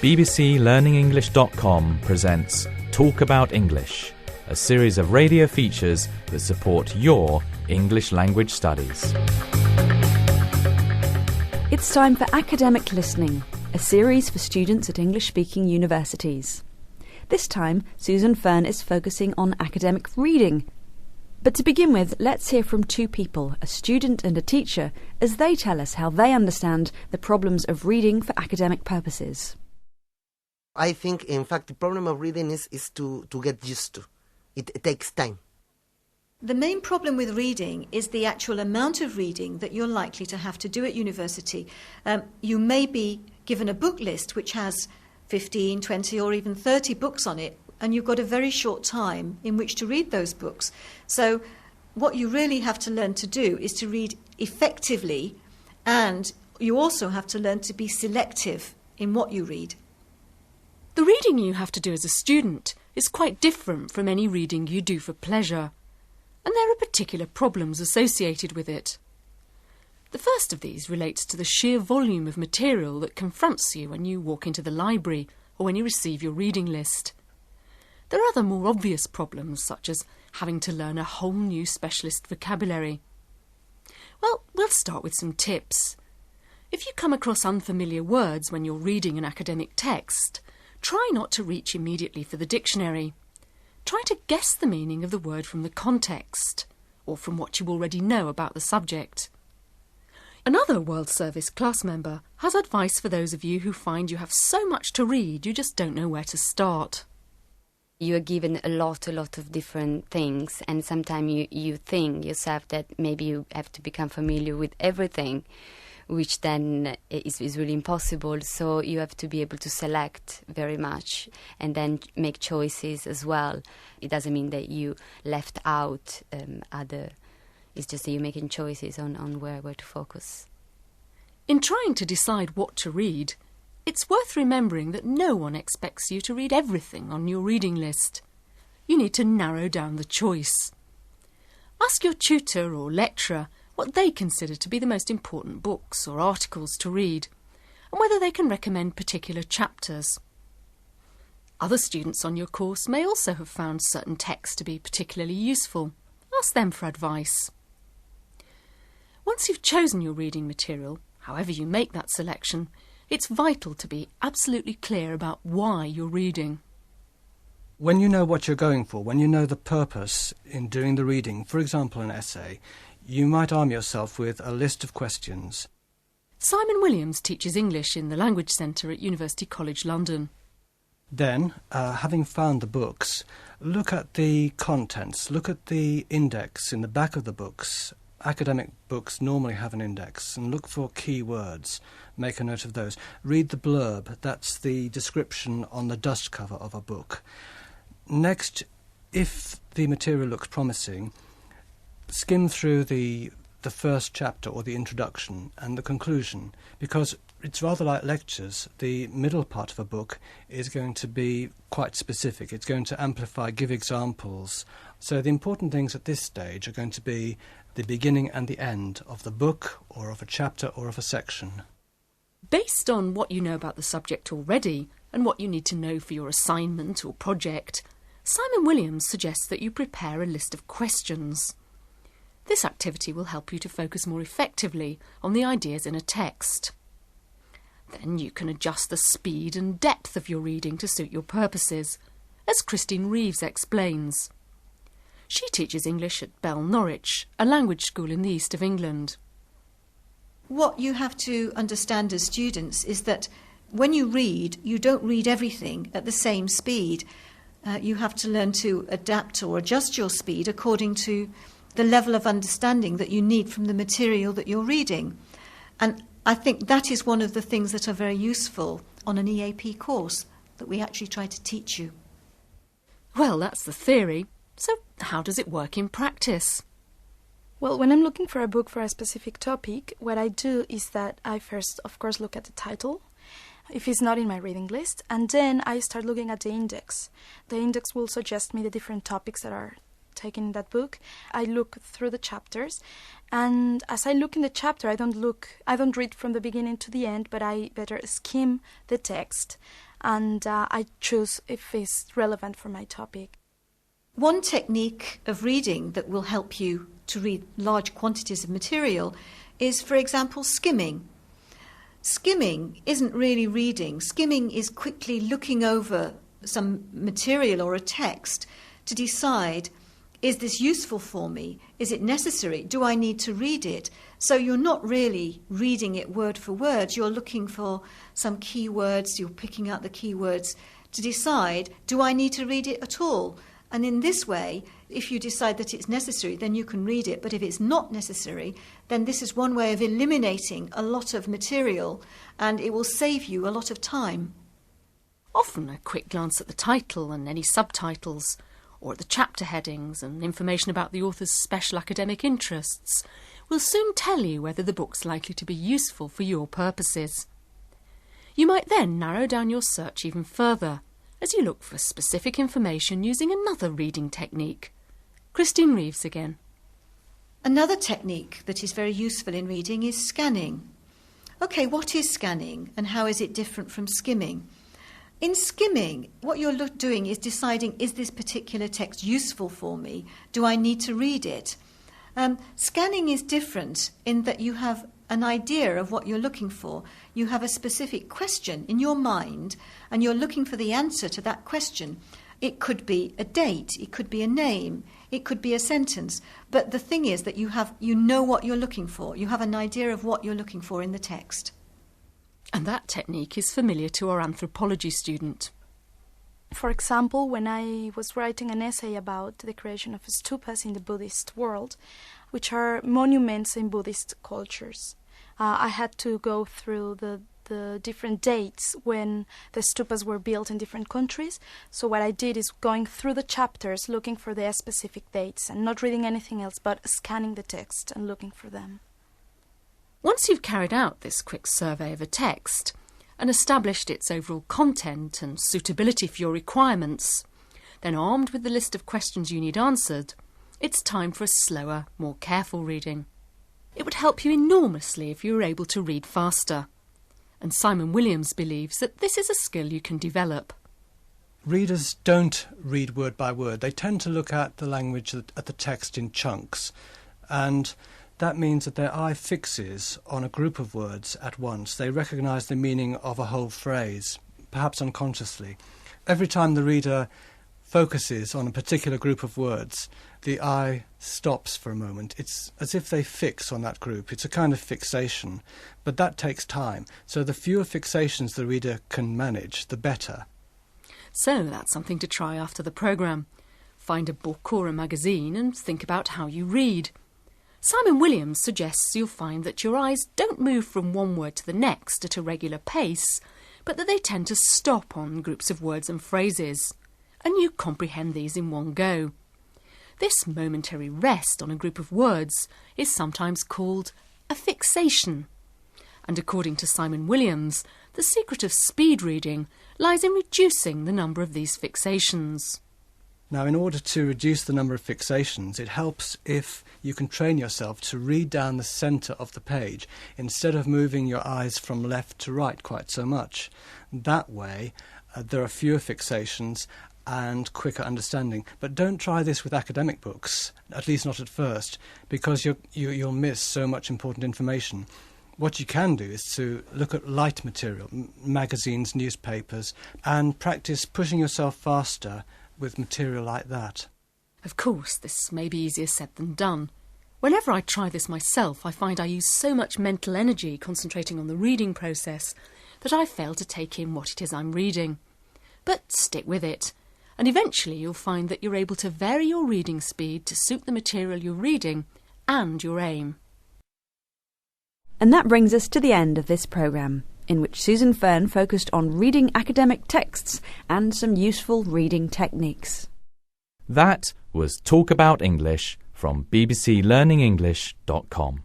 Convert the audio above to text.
bbclearningenglish.com presents Talk About English, a series of radio features that support your English language studies. It's time for Academic Listening, a series for students at English-speaking universities. This time, Susan Fern is focusing on academic reading. But to begin with, let's hear from two people, a student and a teacher, as they tell us how they understand the problems of reading for academic purposes. I think, in fact, the problem of reading is to get used to. It takes time. The main problem with reading is the actual amount of reading that you're likely to have to do at university. You may be given a book list which has 15, 20 or even 30 books on it, and you've got a very short time in which to read those books. So what you really have to learn to do is to read effectively, and you also have to learn to be selective in what you read. The reading you have to do as a student is quite different from any reading you do for pleasure, and there are particular problems associated with it. The first of these relates to the sheer volume of material that confronts you when you walk into the library or when you receive your reading list. There are other more obvious problems, such as having to learn a whole new specialist vocabulary. Well, we'll start with some tips. If you come across unfamiliar words when you're reading an academic text, try not to reach immediately for the dictionary. Try to guess the meaning of the word from the context, or from what you already know about the subject. Another World Service class member has advice for those of you who find you have so much to read you just don't know where to start. You are given a lot of different things, and sometimes you think yourself that maybe you have to become familiar with everything, which then is really impossible. So you have to be able to select very much and then make choices as well. It doesn't mean that you left out other. It's just that you're making choices on where to focus. In trying to decide what to read, it's worth remembering that no one expects you to read everything on your reading list. You need to narrow down the choice. Ask your tutor or lecturer what they consider to be the most important books or articles to read, and whether they can recommend particular chapters. Other students on your course may also have found certain texts to be particularly useful. Ask them for advice. Once you've chosen your reading material, however you make that selection, it's vital to be absolutely clear about why you're reading. When you know what you're going for, when you know the purpose in doing the reading, for example an essay, you might arm yourself with a list of questions. Simon Williams teaches English in the Language Centre at University College London. Then, having found the books, look at the contents, look at the index in the back of the books. Academic books normally have an index, and look for key words. Make a note of those. Read the blurb, that's the description on the dust cover of a book. Next, if the material looks promising, skim through the first chapter or the introduction and the conclusion, because it's rather like lectures. The middle part of a book is going to be quite specific. It's going to amplify, give examples. So the important things at this stage are going to be the beginning and the end of the book or of a chapter or of a section. Based on what you know about the subject already and what you need to know for your assignment or project, Simon Williams suggests that you prepare a list of questions. This activity will help you to focus more effectively on the ideas in a text. Then you can adjust the speed and depth of your reading to suit your purposes, as Christine Reeves explains. She teaches English at Bell Norwich, a language school in the east of England. What you have to understand as students is that when you read, you don't read everything at the same speed. You have to learn to adapt or adjust your speed according to the level of understanding that you need from the material that you're reading. And I think that is one of the things that are very useful on an EAP course, that we actually try to teach you. Well, that's the theory. So how does it work in practice? Well, when I'm looking for a book for a specific topic, what I do is that I first, of course, look at the title, if it's not in my reading list, and then I start looking at the index. The index will suggest me the different topics that are taken in that book. I look through the chapters, and as I look in the chapter, I don't read from the beginning to the end, but I better skim the text. and I choose if it's relevant for my topic. One technique of reading that will help you to read large quantities of material is, for example, skimming. Skimming isn't really reading. Skimming is quickly looking over some material or a text to decide, is this useful for me? Is it necessary? Do I need to read it? So you're not really reading it word for word. You're looking for some keywords. You're picking out the keywords to decide, do I need to read it at all? And in this way, if you decide that it's necessary, then you can read it. But if it's not necessary, then this is one way of eliminating a lot of material, and it will save you a lot of time. Often a quick glance at the title and any subtitles, or at the chapter headings and information about the author's special academic interests, will soon tell you whether the book's likely to be useful for your purposes. You might then narrow down your search even further, as you look for specific information using another reading technique. Christine Reeves again. Another technique that is very useful in reading is scanning. OK, what is scanning and how is it different from skimming? In skimming, what you're doing is deciding, is this particular text useful for me? Do I need to read it? Scanning is different in that you have an idea of what you're looking for. You have a specific question in your mind and you're looking for the answer to that question. It could be a date, it could be a name, it could be a sentence. But the thing is that you know what you're looking for. You have an idea of what you're looking for in the text. And that technique is familiar to our anthropology student. For example, when I was writing an essay about the creation of stupas in the Buddhist world, which are monuments in Buddhist cultures, I had to go through the different dates when the stupas were built in different countries. So what I did is going through the chapters, looking for their specific dates and not reading anything else, but scanning the text and looking for them. Once you've carried out this quick survey of a text and established its overall content and suitability for your requirements, then armed with the list of questions you need answered, it's time for a slower, more careful reading. It would help you enormously if you were able to read faster. And Simon Williams believes that this is a skill you can develop. Readers don't read word by word. They tend to look at the language, at the text in chunks. And that means that their eye fixes on a group of words at once. They recognise the meaning of a whole phrase, perhaps unconsciously. Every time the reader focuses on a particular group of words, the eye stops for a moment. It's as if they fix on that group. It's a kind of fixation, but that takes time. So the fewer fixations the reader can manage, the better. So that's something to try after the programme. Find a book or a magazine and think about how you read. Simon Williams suggests you'll find that your eyes don't move from one word to the next at a regular pace, but that they tend to stop on groups of words and phrases, and you comprehend these in one go. This momentary rest on a group of words is sometimes called a fixation. And according to Simon Williams, the secret of speed reading lies in reducing the number of these fixations. Now, in order to reduce the number of fixations, it helps if you can train yourself to read down the centre of the page instead of moving your eyes from left to right quite so much. That way, there are fewer fixations and quicker understanding. But don't try this with academic books, at least not at first, because you'll miss so much important information. What you can do is to look at light material, magazines, newspapers, and practice pushing yourself faster with material like that. Of course, this may be easier said than done. Whenever I try this myself, I find I use so much mental energy concentrating on the reading process that I fail to take in what it is I'm reading. But stick with it, and eventually you'll find that you're able to vary your reading speed to suit the material you're reading and your aim. And that brings us to the end of this programme, in which Susan Fern focused on reading academic texts and some useful reading techniques. That was Talk About English from bbclearningenglish.com.